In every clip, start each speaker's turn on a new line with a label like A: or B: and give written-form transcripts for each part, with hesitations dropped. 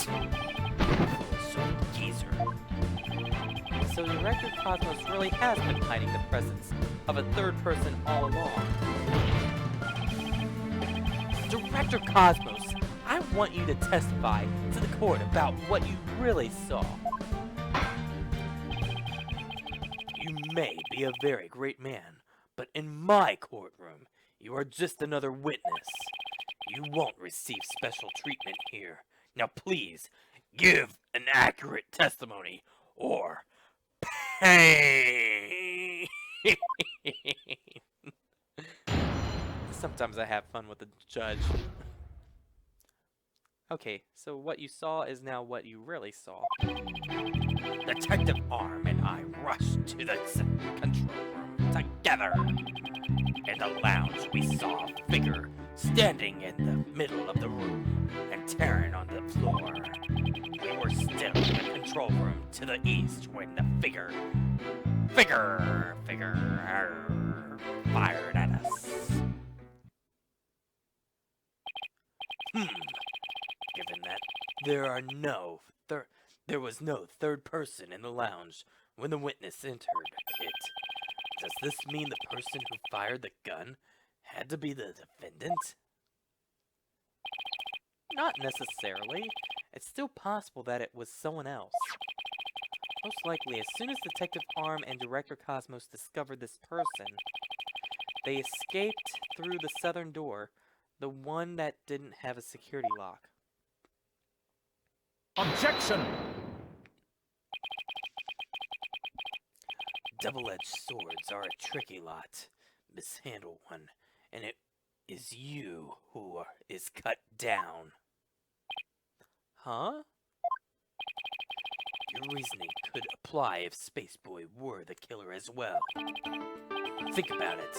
A: Full-souled geezer. So Director Cosmos really has been hiding the presence of a third person all along. Director Cosmos, I want you to testify to the court about what you really saw. You may be a very great man, but in my courtroom, you are just another witness. You won't receive special treatment here. Now please, give an accurate testimony, or pain! Sometimes I have fun with the judge. Okay, so what you saw is now what you really saw. Detective Arm and I rushed to the control room together. In the lounge, we saw a figure standing in the middle of the room and tearing on the floor. We were still in the control room to the east when the figure fired at us. Given that there was no third person in the lounge when the witness entered it, does this mean the person who fired the gun had to be the defendant? Not necessarily. It's still possible that it was someone else. Most likely, as soon as Detective Arm and Director Cosmos discovered this person, they escaped through the southern door, the one that didn't have a security lock.
B: Objection!
A: Double-edged swords are a tricky lot. Mishandle one, and it is you who is cut down. Huh? Your reasoning could apply if Spaceboy were the killer as well. Think about it.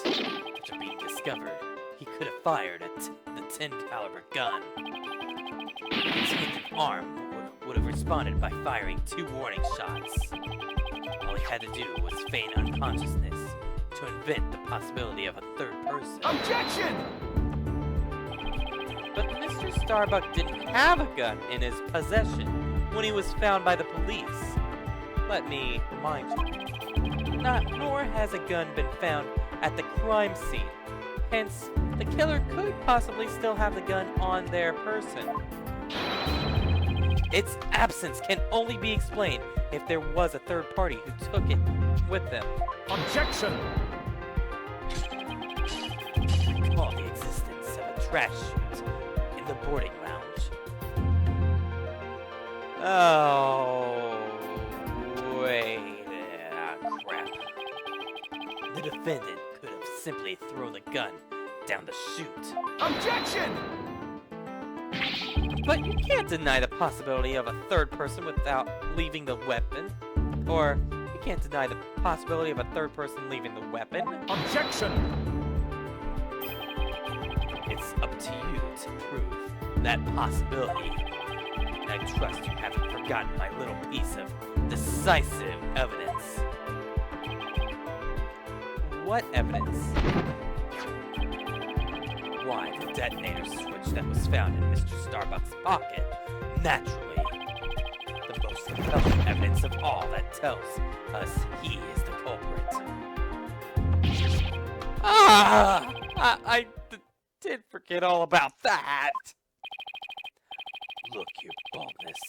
A: After being discovered, he could have fired the 10-caliber gun. Detective Arm would have responded by firing 2 warning shots. All he had to do was feign unconsciousness to invent the possibility of a third person.
B: Objection!
A: But Mr. Starbuck didn't have a gun in his possession when he was found by the police. Let me remind you. Nor has a gun been found at the crime scene. Hence, the killer could possibly still have the gun on their person. Its absence can only be explained if there was a third party who took it with them.
B: Objection!
A: Recall the existence of a trash chute in the boarding lounge. Oh, wait, crap. The defendant could have simply thrown the gun down the chute.
B: Objection!
A: But you can't deny the possibility of a third person without leaving the weapon. Or, you can't deny the possibility of a third person leaving the weapon.
B: Objection!
A: It's up to you to prove that possibility. And I trust you haven't forgotten my little piece of decisive evidence. What evidence? Why, the detonator switch that was found in Mr. Starbuck's pocket. Naturally. The most compelling evidence of all that tells us he is the culprit. I did forget all about that. Look, your baldness.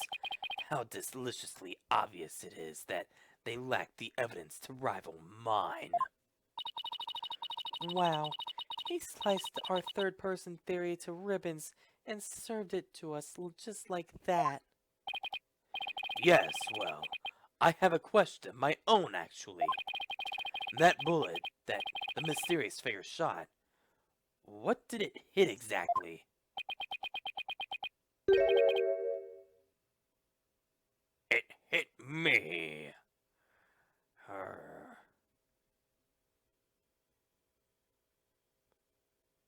A: How deliciously obvious it is that they lack the evidence to rival mine. Wow. He sliced our third-person theory to ribbons and served it to us just like that. Yes, well, I have a question, my own actually. That bullet that the mysterious figure shot, what did it hit exactly? It hit me.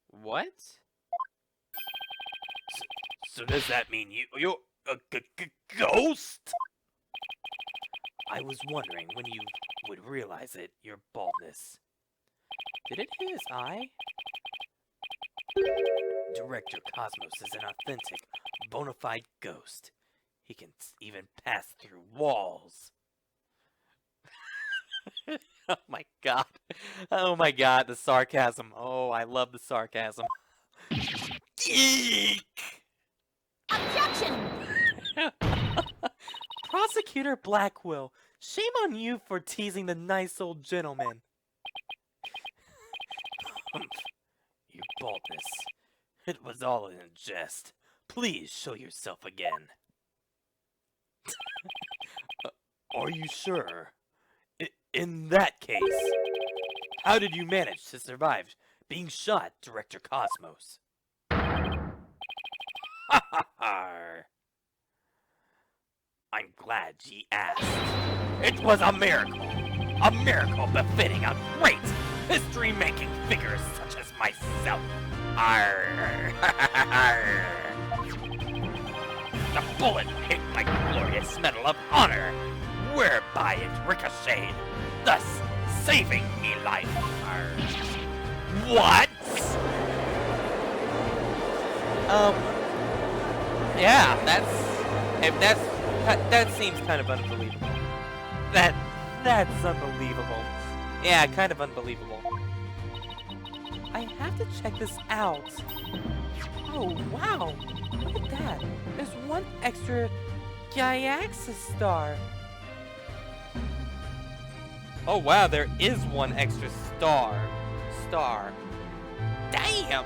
A: What? So does that mean you're a ghost? I was wondering when you would realize it, your baldness. Did it hit his eye? Director Cosmos is an authentic, bona fide ghost. He can even pass through walls. Oh my god. Oh my god, the sarcasm. Oh, I love the sarcasm. Geek!
C: Objection!
A: Prosecutor Blackwell, shame on you for teasing the nice old gentleman. You boldness. It was all in jest. Please show yourself again. Are you sure? In that case, how did you manage to survive being shot, Director Cosmos? Ha ha ha! I'm glad ye asked. It was a miracle befitting a great history-making figure such as myself. Arr! The bullet hit my glorious Medal of Honor, whereby it ricocheted, thus saving me life. Arr. What? Yeah, that seems kind of unbelievable. That's unbelievable. Yeah, kind of unbelievable. I have to check this out. Oh, wow. Look at that. There's one extra Gaiaxis star. Oh, wow, there is one extra star. Damn!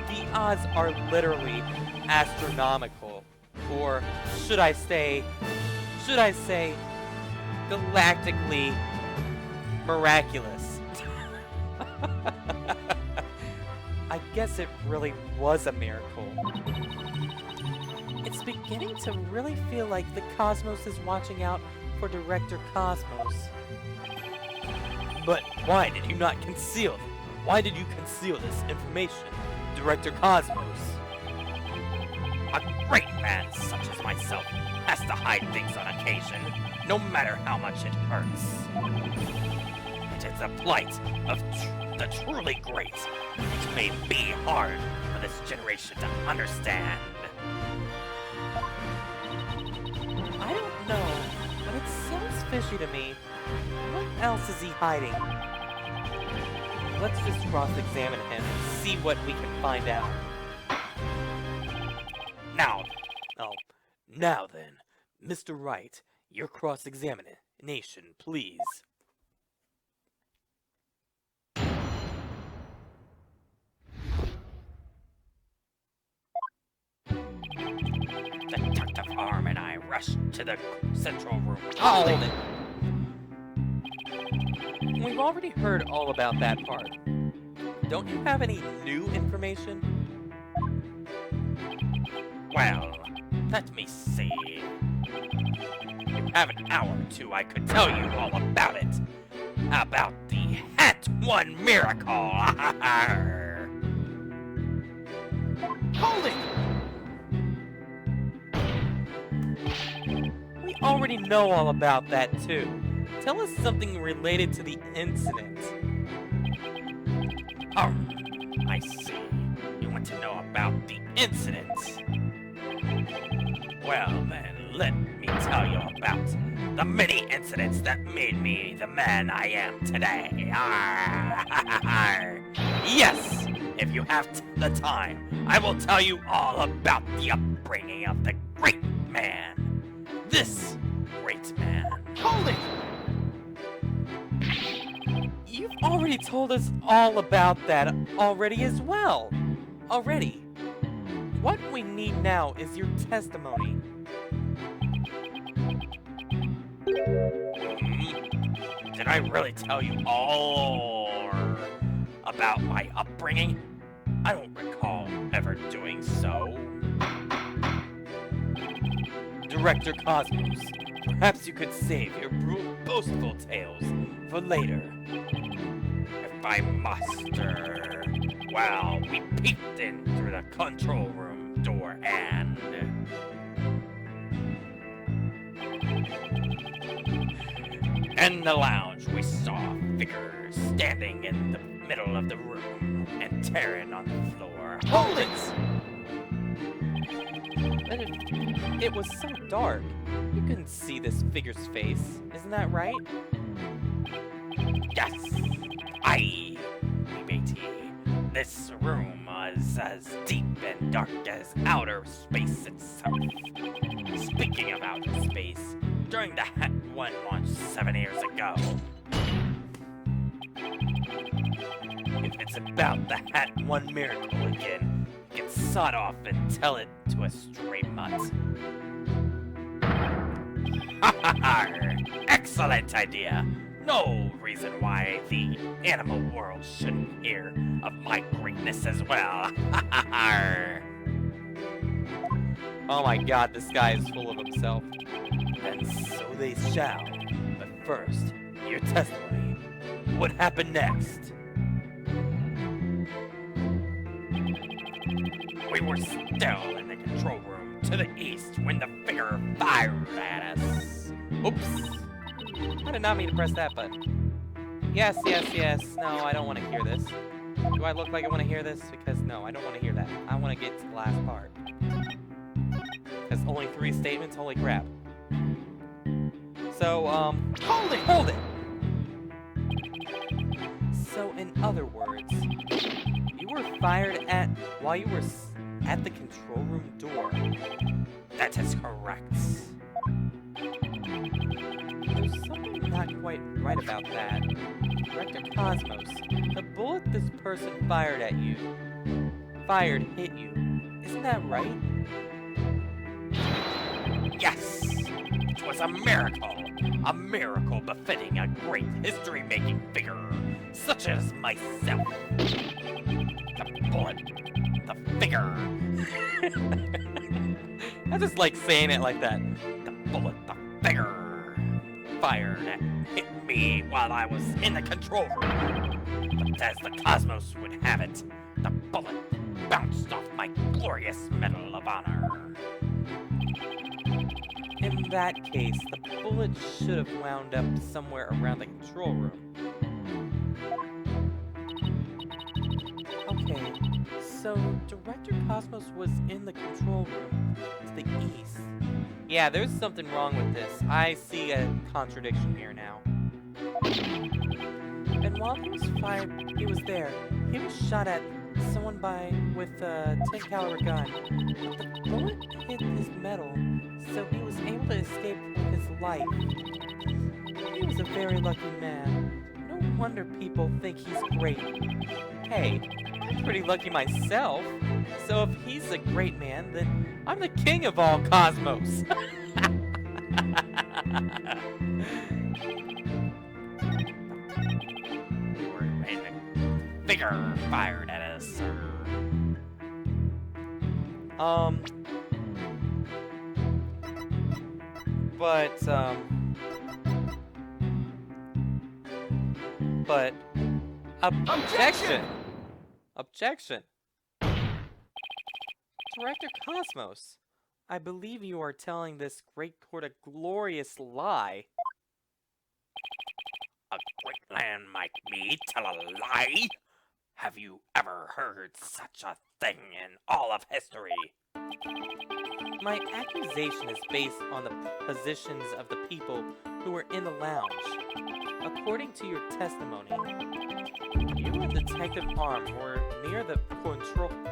A: The odds are literally astronomical. Or should I say galactically miraculous. I guess it really was a miracle. It's beginning to really feel like the Cosmos is watching out for Director Cosmos. But why did you not conceal it? Why did you conceal this information, Director Cosmos? A great man such as myself has to hide things on occasion, no matter how much it hurts. It is the plight of the truly great. It may be hard for this generation to understand. I don't know, but it sounds fishy to me. What else is he hiding? Let's just cross-examine him and see what we can find out. Now then, Mr. Wright, your cross-examination, please. Detective Arm and I rushed to the central room. Hold it! We've already heard all about that part. Don't you have any new information? Well, let me see. You have an hour or two, I could tell you all about it. About the Hat 1 miracle.
B: Hold it!
A: We already know all about that too. Tell us something related to the incident. Oh, I see. You want to know about the incident. Well then, let me tell you about the many incidents that made me the man I am today. Yes, if you have the time, I will tell you all about the upbringing of the great man. This great man.
B: Hold it!
A: You've already told us all about that already as well. Already. What we need now is your testimony. Did I really tell you all about my upbringing? I don't recall ever doing so. Director Cosmos, perhaps you could save your boastful tales for later. If I muster. Well, we peeked in through the control room door and... In the lounge, we saw figures standing in the middle of the room and tearing on the floor.
B: Hold it!
A: But if it was so dark, you couldn't see this figure's face. Isn't that right? Yes! Aye, me matey. This room was as deep and dark as outer space itself. Speaking of outer space, during the Hat 1 launch 7 years ago, if it's about the Hat 1 miracle again, get sawed off and tell it to a stray mutt. Ha ha ha! Excellent idea! No reason why the animal world shouldn't hear of my greatness as well. Ha ha ha! Oh my god, this guy is full of himself. And so they shall. But first, your testimony. What happened next? We were still in the control room to the east when the figure fired at us. Oops. I did not mean to press that button. Yes, yes, yes. No, I don't want to hear this. Do I look like I want to hear this? Because no, I don't want to hear that. I want to get to the last part. Because only 3 statements? Holy crap. So,
B: Hold it!
A: hold it! So, in other words, you were fired at while you were at the control room door. That is correct. There's something not quite right about that. Director Cosmos, the bullet this person fired hit you. Isn't that right? Yes! It was a miracle! A miracle befitting a great history-making figure, such as myself. The bullet, the figure. I just like saying it like that. The bullet, the figure, fired and hit me while I was in the control room. But as the Cosmos would have it, the bullet bounced off my glorious Medal of Honor. In that case, the bullet should have wound up somewhere around the control room. Okay, so Director Cosmos was in the control room to the east. Yeah, there's something wrong with this. I see a contradiction here now. And while he was fired, he was there. He was shot at someone with a 10 caliber gun. But the bullet hit his metal, so he was able to escape with his life. He was a very lucky man. No wonder people think he's great. Hey, I'm pretty lucky myself. So if he's a great man, then I'm the king of all cosmos. Figure fired at us, sir. But objection! Objection! Director Cosmos, I believe you are telling this great court a glorious lie. A great man like me tell a lie? Have you ever heard such a thing in all of history? My accusation is based on the positions of the people who were in the lounge. According to your testimony, you and Detective Arm were near the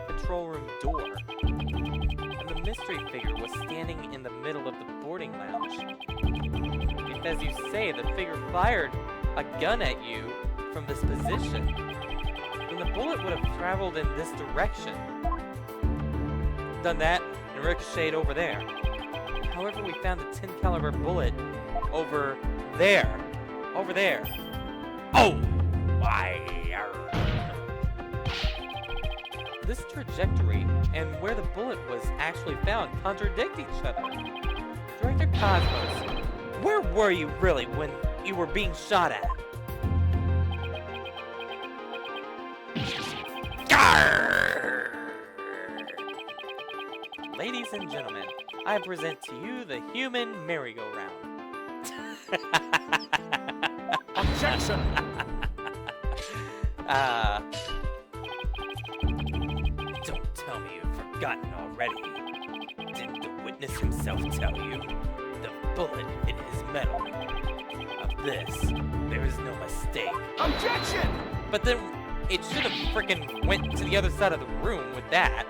A: control room door, and the mystery figure was standing in the middle of the boarding lounge. If, as you say, the figure fired a gun at you from this position, then the bullet would have traveled in this direction. Done that and ricocheted over there. However, we found the 10 caliber bullet over there. Over there. Oh! Why? This trajectory and where the bullet was actually found contradict each other. Director Cosmos, where were you really when you were being shot at? Garrr! Ladies and gentlemen, I present to you the human merry-go-round.
B: Objection!
A: Don't tell me you've forgotten already. Didn't the witness himself tell you? The bullet in his metal. Of this, there is no mistake.
B: Objection!
A: But then it should have freaking went to the other side of the room with that.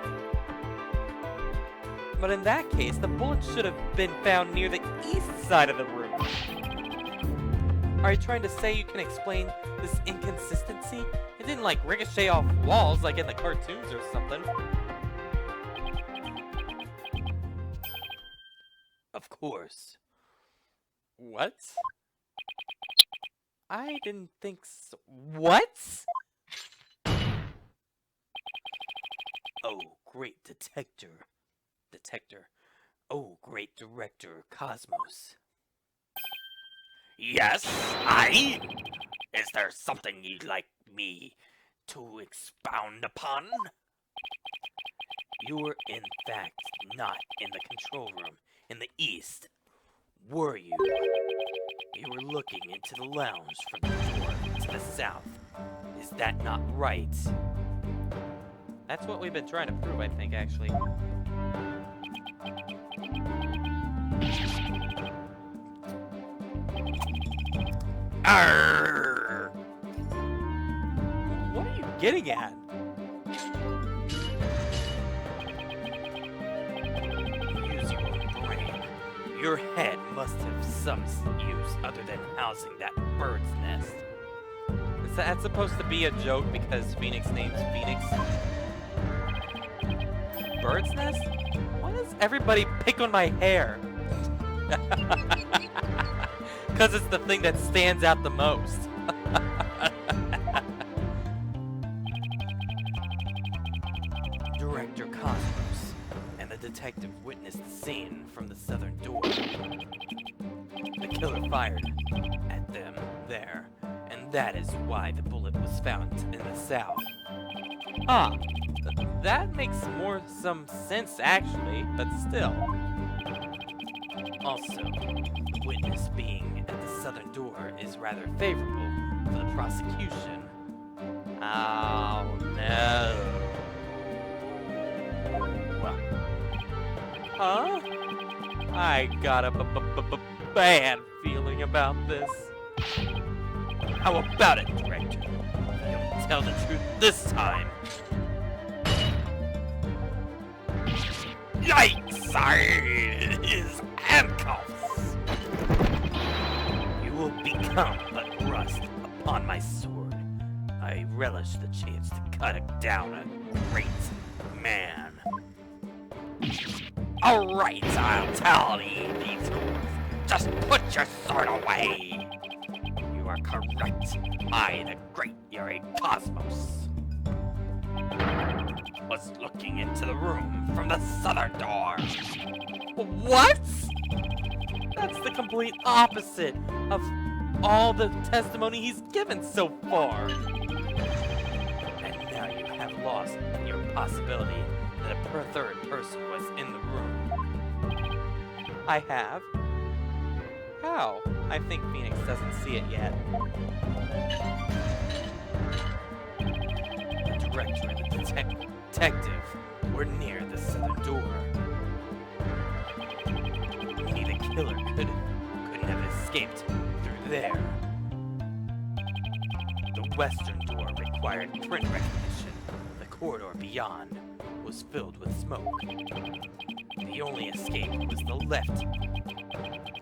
A: But in that case, the bullet should have been found near the east side of the room. Are you trying to say you can explain this inconsistency? It didn't like ricochet off walls like in the cartoons or something. Of course. What? I didn't think so. What? Oh, great detector. Oh, great director, Cosmos. Yes, I? Is there something you'd like me to expound upon? You were in fact not in the control room in the east, were you? You were looking into the lounge from the door to the south. Is that not right? That's what we've been trying to prove, I think, actually. Arrgh! What are you getting at? Use your brain. Your head must have some use other than housing that bird's nest. Is that supposed to be a joke because Phoenix names Phoenix? Bird's nest? Why does everybody pick on my hair? Because it's the thing that stands out the most. Director Cosmos and the detective witnessed the scene from the southern door. The killer fired at them there, and that is why the bullet was found in the south. Ah, that makes some sense actually, but still. Also, the witness being at the southern door is rather favorable for the prosecution. Oh no. Huh? I got a bad feeling about this. How about it, Director? You'll tell the truth this time. Yikes! His handcuffs! You will become but rust upon my sword. I relish the chance to cut down a great man. Alright, I'll tell you these fools. Just put your sword away! You are correct. I, the great Yuri Cosmos, was looking into the room from the southern door. What? That's the complete opposite of all the testimony he's given so far. And now you have lost your possibility that a third person was in the room. I have? How? I think Phoenix doesn't see it yet. The director and the detective were near the southern door. Only the killer couldn't have escaped through there. The western door required print recognition. The corridor beyond was filled with smoke. The only escape was the left.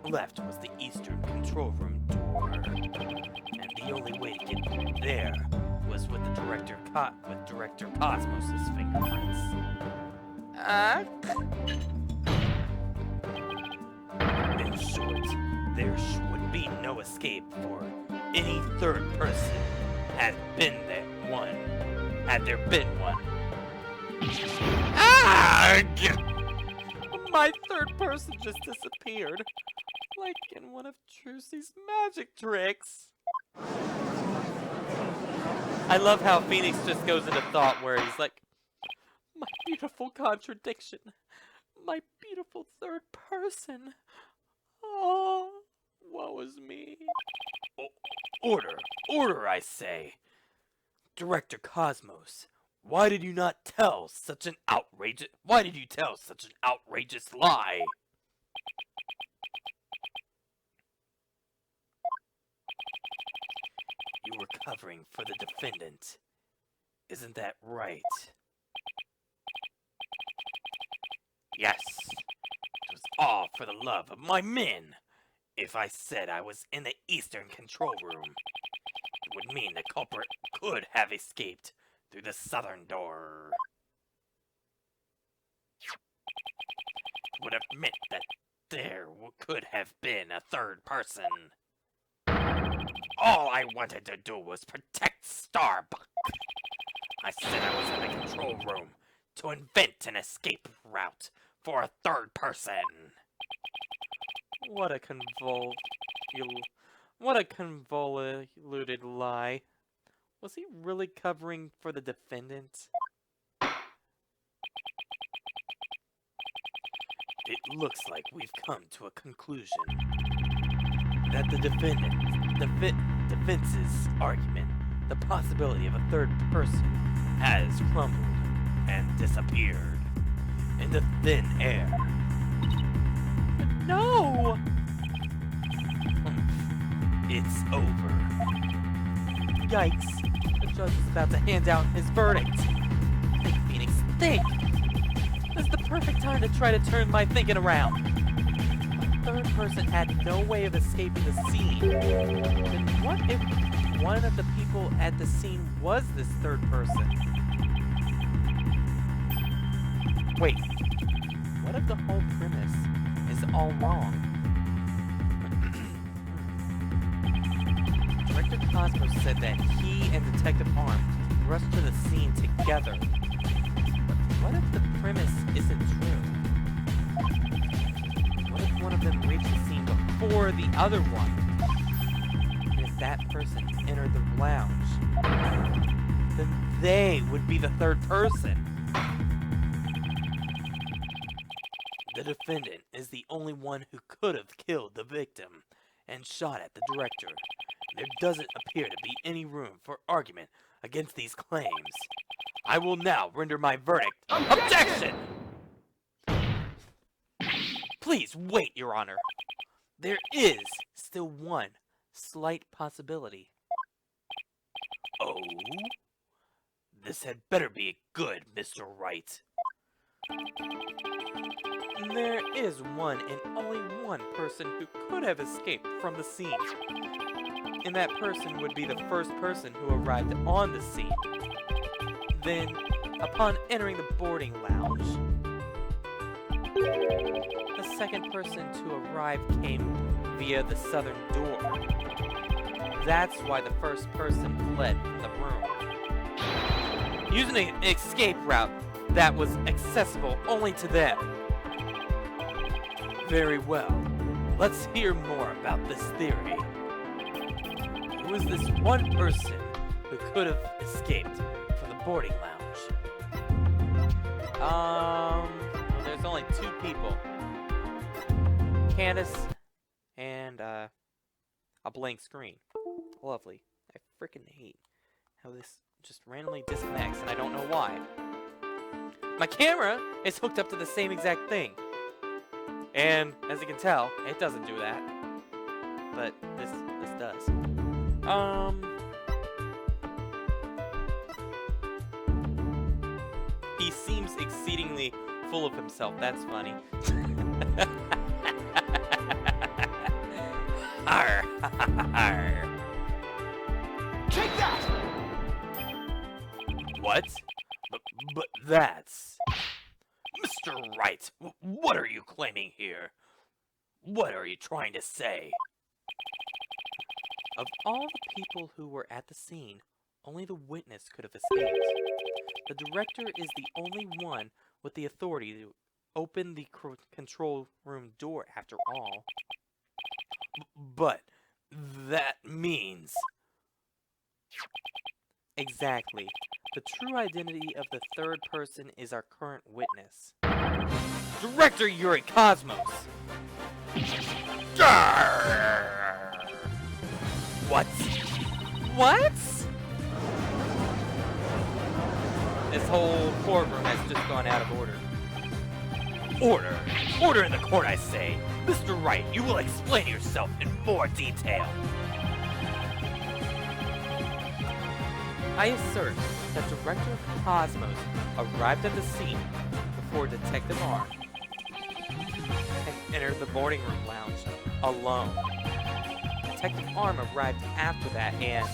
A: Left was the eastern control room door. And the only way to get through there was with the Director Cosmos' fingerprints. In short, there would be no escape for any third person had there been one. My third person just disappeared. Like in one of Trucy's magic tricks. I love how Phoenix just goes into thought where he's like, my beautiful contradiction. My beautiful third person. Oh, woe is me. Order, I say. Director Cosmos, Why did you tell such an outrageous lie? You were covering for the defendant. Isn't that right? Yes. It was all for the love of my men. If I said I was in the Eastern Control Room, it would mean the culprit could have escaped through the Southern door. It would have meant that there could have been a third person. All I wanted to do was protect Starbuck. I said I was in the control room to invent an escape route for a third person. What a convoluted lie. Was he really covering for the defendant? It looks like we've come to a conclusion that the defense's argument, the possibility of a third person, has crumbled and disappeared into thin air. No! It's over. Yikes. The judge is about to hand out his verdict. Think, Phoenix, think! This is the perfect time to try to turn my thinking around. The third person had no way of escaping the scene. Then what if one of the people at the scene was this third person? Wait, what if the whole premise is all wrong? Director Cosmos said that he and Detective Arm rushed to the scene together. But what if the premise isn't true? What if one of them reached the scene before the other one? And if that person entered the lounge, then they would be the third person. The defendant is the only one who could have killed the victim and shot at the director. There doesn't appear to be any room for argument against these claims. I will now render my verdict. Objection! Please wait, Your Honor. There is still one slight possibility. Oh? This had better be good, Mr. Wright. There is one and only one person who could have escaped from the scene. And that person would be the first person who arrived on the scene. Then, upon entering the boarding lounge, the second person to arrive came via the southern door. That's why the first person fled from the room, using an escape route that was accessible only to them. Very well. Let's hear more about this theory. Who is this one person who could have escaped from the boarding lounge? Well, there's only two people. Candace and, a blank screen. Lovely. I freaking hate how this just randomly disconnects and I don't know why. My camera is hooked up to the same exact thing. And, as you can tell, it doesn't do that. But this does. He seems exceedingly full of himself. That's funny. Arr, arr.
B: Take that!
A: What? But that's... Mr. Wright, what are you claiming here? What are you trying to say? Of all the people who were at the scene, only the witness could have escaped. The director is the only one with the authority to open the control room door after all. But that means... Exactly. The true identity of the third person is our current witness. Director Yuri Cosmos! What? What? This whole courtroom has just gone out of order. Order! Order in the court, I say! Mr. Wright, you will explain yourself in more detail. I assert that Director Cosmos arrived at the scene before Detective Arm and entered the boarding room lounge alone. Detective Arm arrived after that and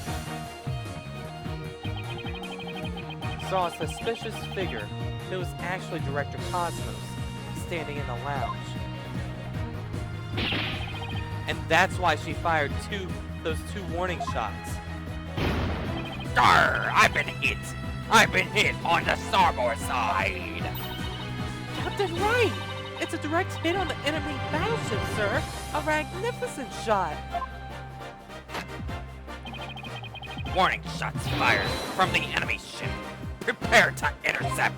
A: saw a suspicious figure that was actually Director Cosmos standing in the lounge. And that's why she fired those two warning shots.
B: Arr! I've been hit! I've been hit on the starboard side!
A: Captain Wright! It's a direct hit on the enemy battleship, sir! A magnificent shot!
B: Warning shots fired from the enemy ship. Prepare to intercept!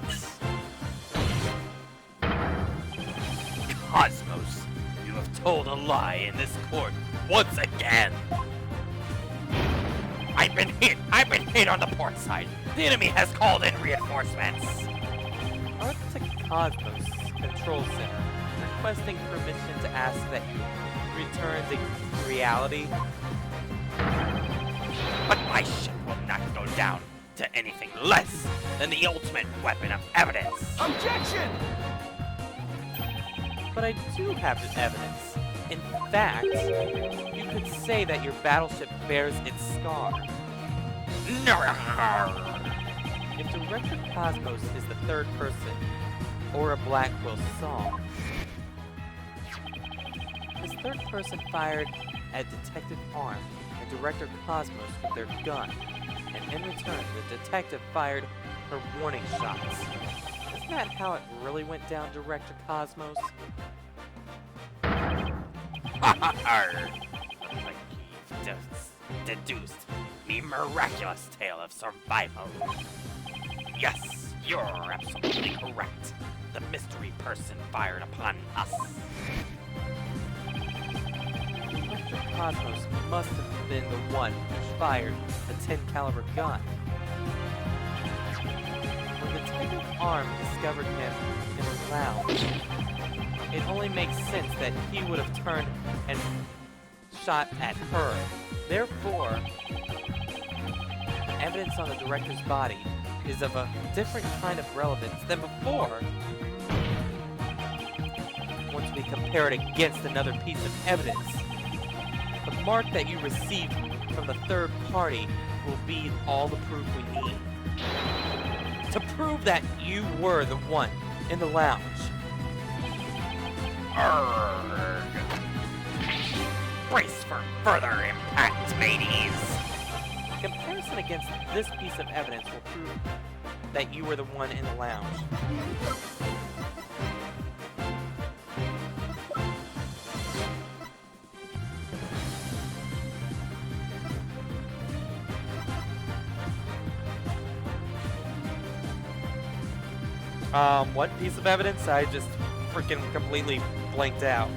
B: Cosmos, you have told a lie in this court once again! I've been hit on the port side! The enemy has called in reinforcements!
A: Arctic Cosmos Control Center requesting permission to ask that you return to reality.
B: But my ship will not go down to anything less than the ultimate weapon of evidence!
D: Objection!
A: But I do have the evidence. In fact, you could say that your battleship bears its scar. If Director Cosmos is the third person, or a Blackwell song, this third person fired at Detective Arm and Director Cosmos with their gun, and in return, the detective fired her warning shots. Isn't that how it really went down, Director Cosmos?
B: Like you've deduced the miraculous tale of survival. Yes, you're absolutely correct. The mystery person fired upon us.
A: Director Cosmos must have been the one who fired the 10 caliber gun. When Detective Arm discovered him in the lounge, it only makes sense that he would have turned and shot at her. Therefore, the evidence on the director's body is of a different kind of relevance than before. Once we compare it against another piece of evidence, the mark that you received from the third party will be all the proof we need to prove that you were the one in the lounge.
B: Arrgh. Brace for further impact, mateys!
A: Comparison against this piece of evidence will prove that you were the one in the lounge. What piece of evidence? I just freaking completely blanked out.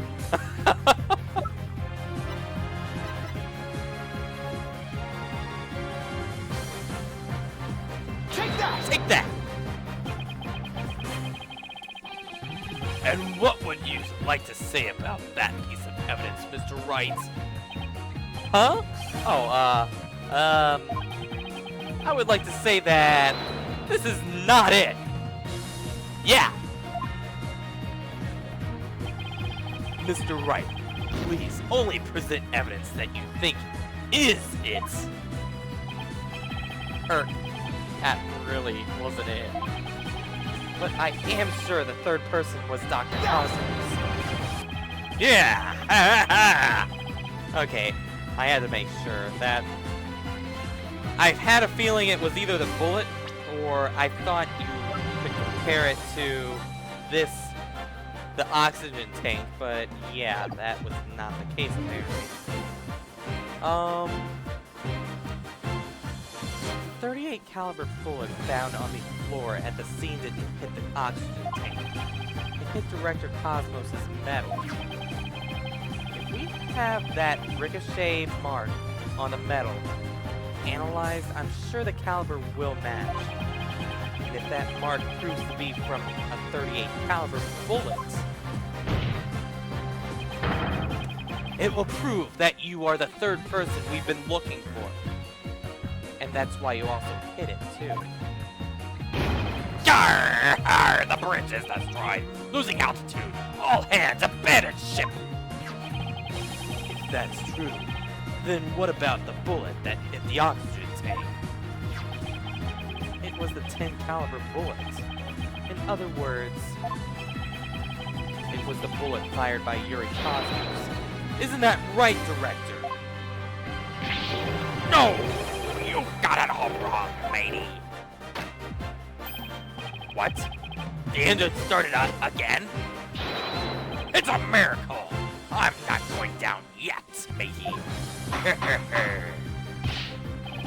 D: Take that!
B: Take that! And what would you like to say about that piece of evidence, Mr. Wright?
A: Huh? Oh, I would like to say that this is not it.
B: Yeah!
A: Mr. Wright,
B: Please only present evidence that you think is it.
A: That really wasn't it. But I am sure the third person was Dr. Cosmos.
B: Yeah!
A: Okay, I had to make sure that... I've had a feeling it was either the bullet, or I thought you could compare it to this, the oxygen tank, but yeah, that was not the case apparently. 38 caliber bullet found on the floor at the scene that hit the oxygen tank. It hit Director Cosmos' metal. If we have that ricochet mark on the metal analyzed, I'm sure the caliber will match. And if that mark proves to be from a 38 caliber bullet, it will prove that you are the third person we've been looking for. And that's why you also hit it, too.
B: Yarr! Arr, the bridge is destroyed. Losing altitude. All hands abandon ship.
A: If that's true, then what about the bullet that hit the oxygen tank? It was the 10 caliber bullet. In other words, it was the bullet fired by Yuri Cosmos. Isn't that right, Director?
B: No! You got it all wrong, matey. What? The engine started again? It's a miracle! I'm not going down yet, matey.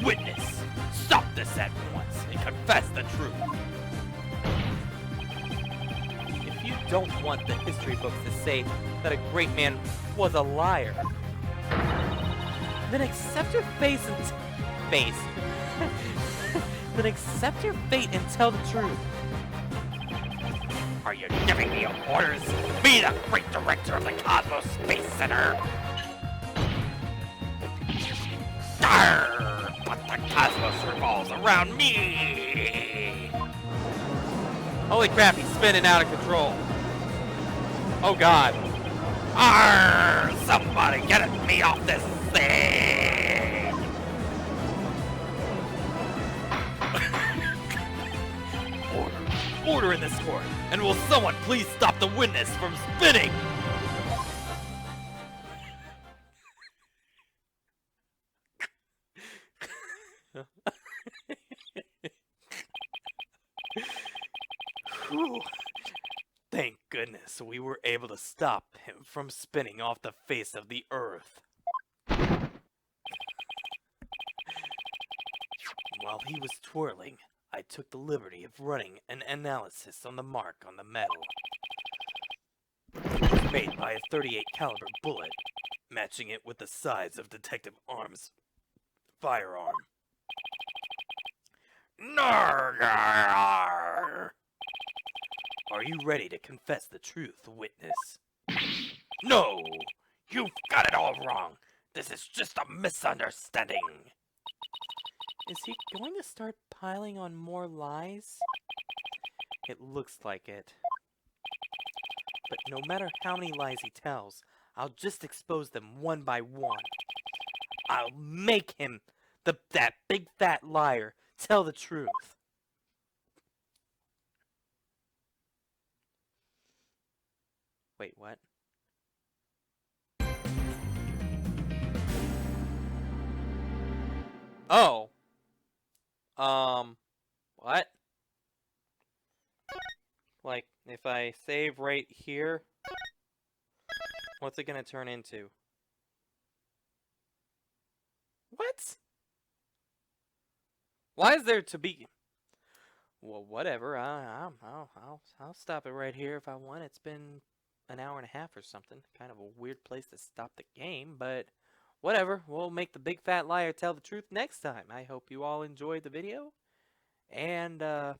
B: Witness, stop this at once and confess the truth.
A: If you don't want the history books to say that a great man was a liar, then accept your fate and tell the truth.
B: Are you giving me orders? Be the great director of the Cosmos Space Center! Arr, but the cosmos revolves around me!
A: Holy crap, he's spinning out of control. Oh god.
B: Arr, somebody get me off this thing!
A: Order in this court, and will someone please stop the witness from spinning? Whew. Thank goodness we were able to stop him from spinning off the face of the earth. While he was twirling, I took the liberty of running an analysis on the mark on the metal. It was made by a 38 caliber bullet, matching it with the size of Detective Arm's firearm.
B: Nargar!
A: Are you ready to confess the truth, witness?
B: No! You've got it all wrong! This is just a misunderstanding!
A: Is he going to start piling on more lies? It looks like it. But no matter how many lies he tells, I'll just expose them one by one. I'll make him, that big fat liar, tell the truth. Wait, what? Oh. What? Like, if I save right here, what's it gonna turn into? What? Why is there to be? Well, whatever. I'll stop it right here if I want. It's been an hour and a half or something. Kind of a weird place to stop the game, but whatever. We'll make the big fat liar tell the truth next time. I hope you all enjoyed the video. And, yeah.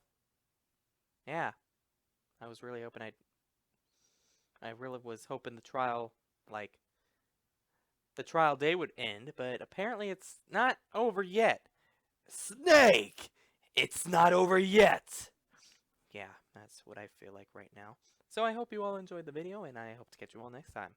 A: I was really hoping I really was hoping the trial day would end, but apparently it's not over yet. Snake! It's not over yet! Yeah, that's what I feel like right now. So I hope you all enjoyed the video, and I hope to catch you all next time.